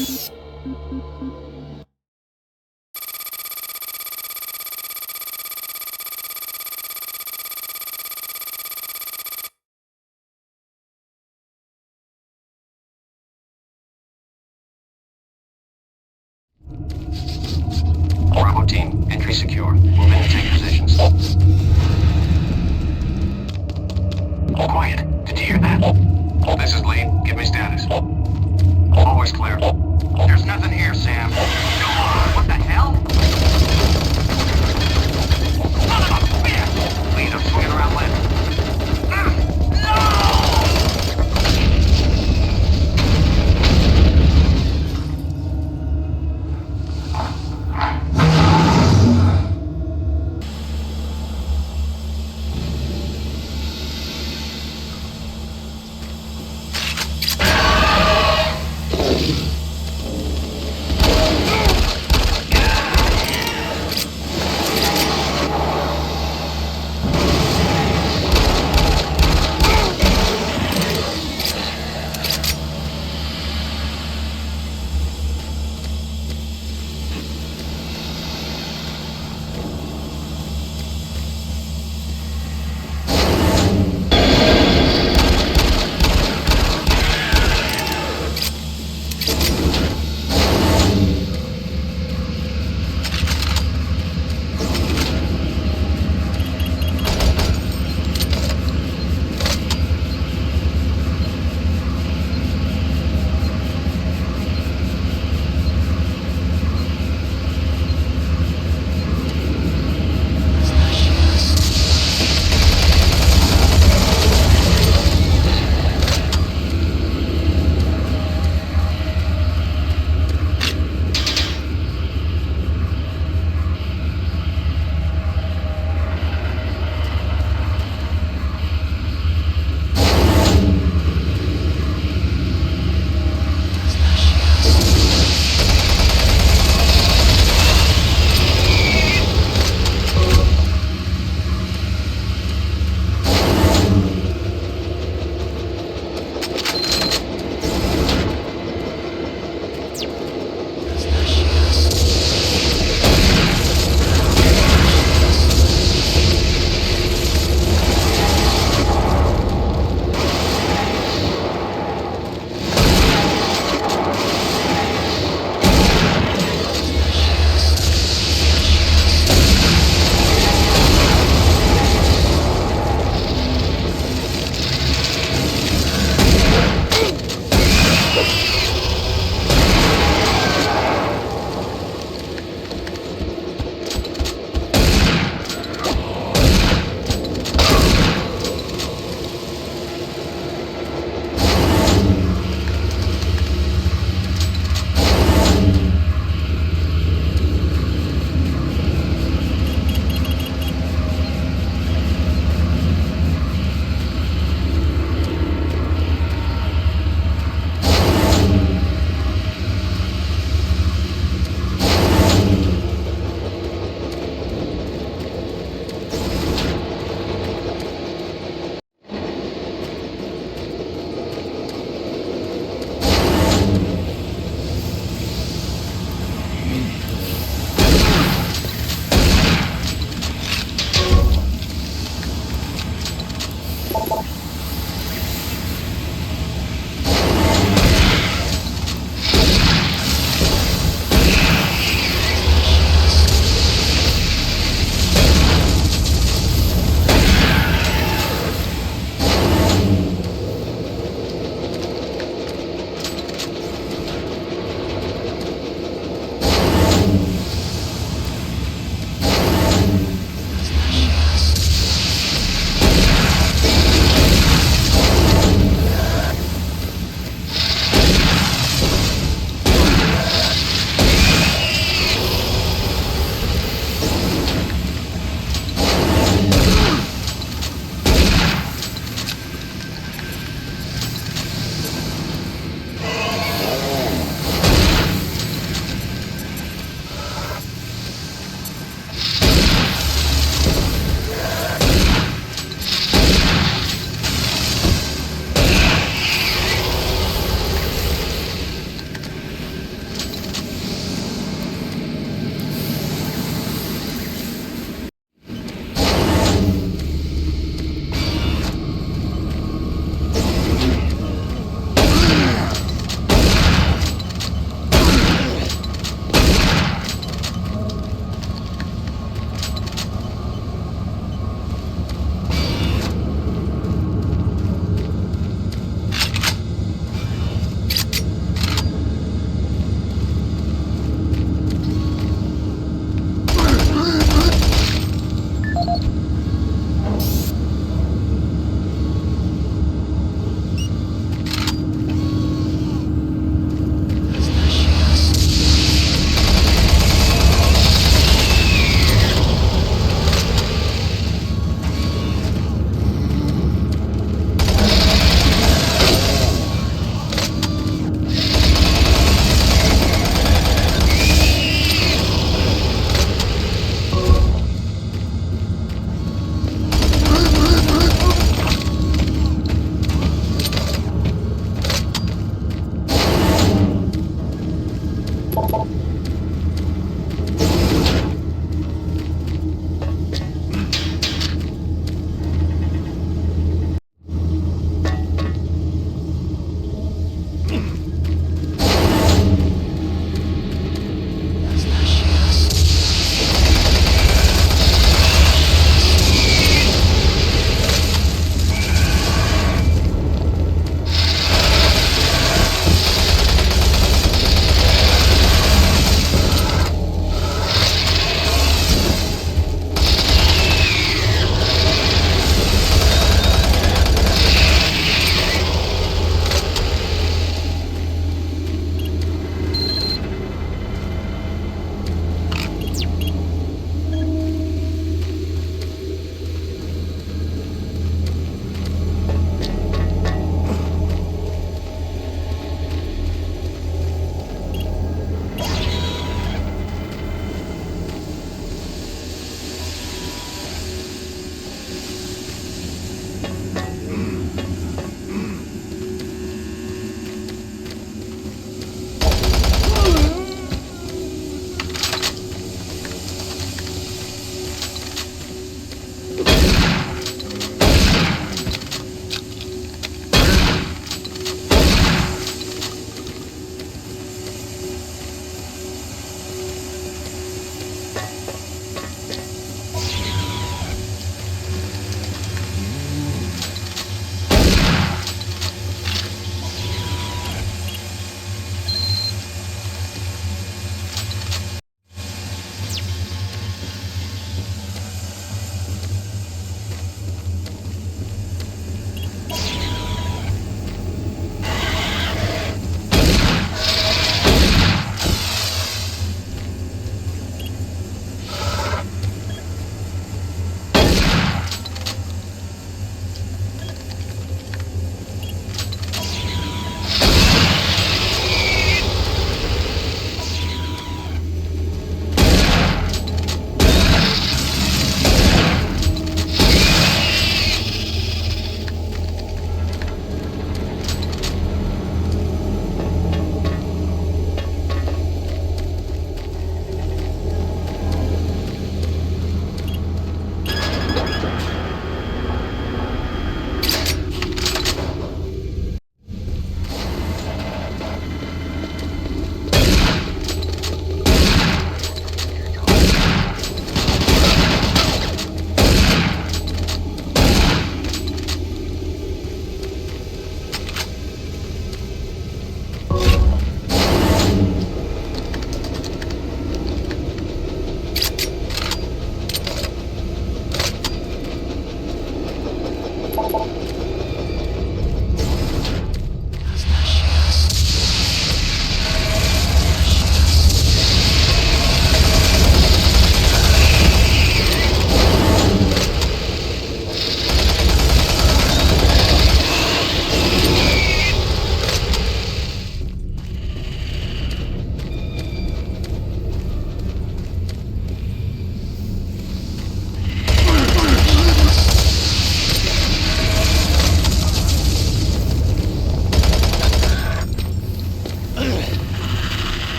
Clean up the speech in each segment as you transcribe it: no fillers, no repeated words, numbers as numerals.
Bravo team, entry secure. Move in and take positions. Quiet. Did you hear that? This is Lee. Give me status. Always clear. There's nothing here, Sam. What the hell? Son of a bitch! Lead, I'm swinging around left. No!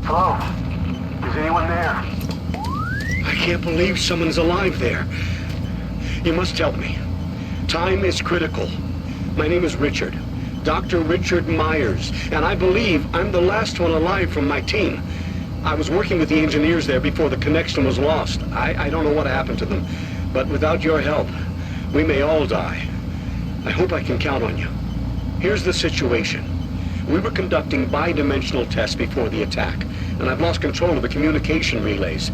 Hello? Is anyone there? I can't believe someone's alive there. You must help me. Time is critical. My name is Richard. Dr. Richard Myers, and I believe I'm the last one alive from my team. I was working with the engineers there before the connection was lost. I don't know what happened to them, but without your help, we may all die. I hope I can count on you. Here's the situation. We were conducting bi-dimensional tests before the attack, and I've lost control of the communication relays.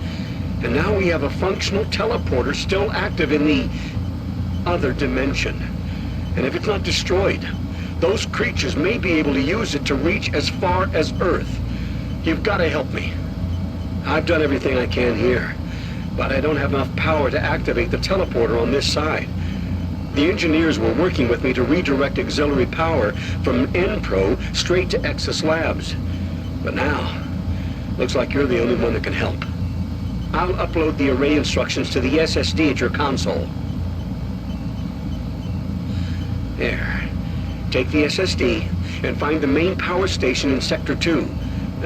And now we have a functional teleporter still active in the other dimension. And if it's not destroyed, those creatures may be able to use it to reach as far as Earth. You've got to help me. I've done everything I can here, but I don't have enough power to activate the teleporter on this side. The engineers were working with me to redirect auxiliary power from N-Pro straight to Exus Labs. But now, looks like you're the only one that can help. I'll upload the array instructions to the SSD at your console. There. Take the SSD and find the main power station in Sector 2.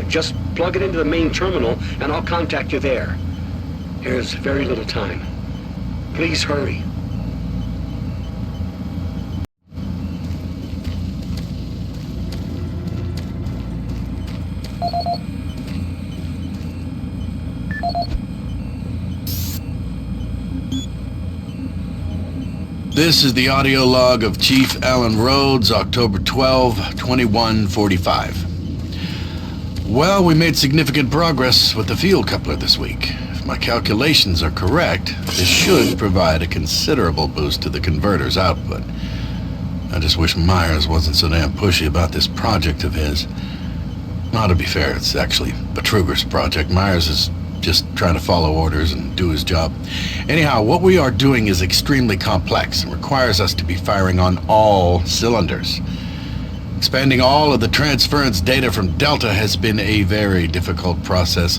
Just plug it into the main terminal and I'll contact you there. There's very little time. Please hurry. This is the audio log of Chief Alan Rhodes, October 12, 2145. Well, we made significant progress with the field coupler this week. If my calculations are correct, this should provide a considerable boost to the converter's output. I just wish Myers wasn't so damn pushy about this project of his. Now, to be fair, it's actually Betruger's project. Myers is just trying to follow orders and do his job. Anyhow, what we are doing is extremely complex and requires us to be firing on all cylinders. Expanding all of the transference data from Delta has been a very difficult process.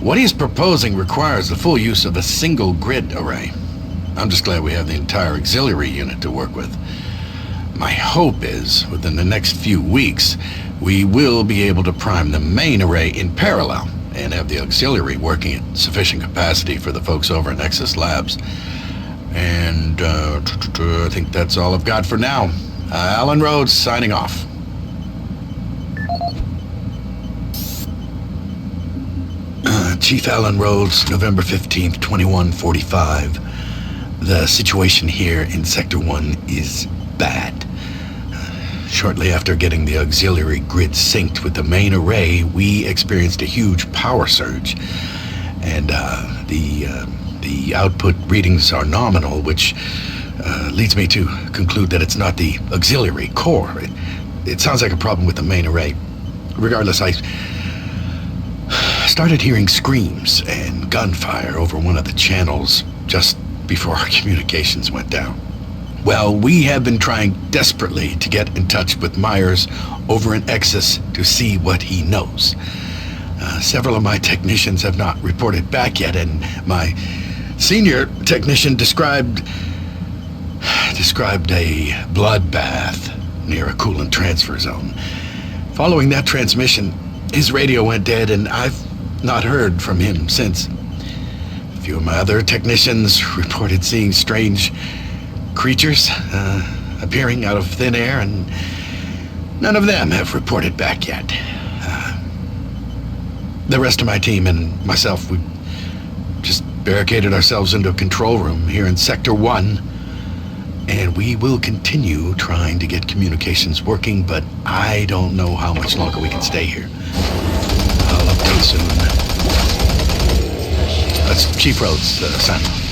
What he's proposing requires the full use of a single grid array. I'm just glad we have the entire auxiliary unit to work with. My hope is, within the next few weeks, we will be able to prime the main array in parallel and have the auxiliary working at sufficient capacity for the folks over in Exus Labs. And I think that's all I've got for now. Alan Rhodes signing off. Chief Alan Rhodes, November 15th, 2145. The situation here in Sector 1 is bad. Shortly after getting the auxiliary grid synced with the main array, we experienced a huge power surge. And the output readings are nominal, which leads me to conclude that it's not the auxiliary core. It sounds like a problem with the main array. Regardless, I started hearing screams and gunfire over one of the channels just before our communications went down. Well, we have been trying desperately to get in touch with Myers over in Exus to see what he knows. Several of my technicians have not reported back yet, and my senior technician described a bloodbath near a coolant transfer zone. Following that transmission, his radio went dead, and I've not heard from him since. A few of my other technicians reported seeing strange creatures appearing out of thin air, and none of them have reported back yet. The rest of my team and myself, we just barricaded ourselves into a control room here in Sector 1, and we will continue trying to get communications working, but I don't know how much longer we can stay here. I'll update soon. That's Chief Rhodes, signing off.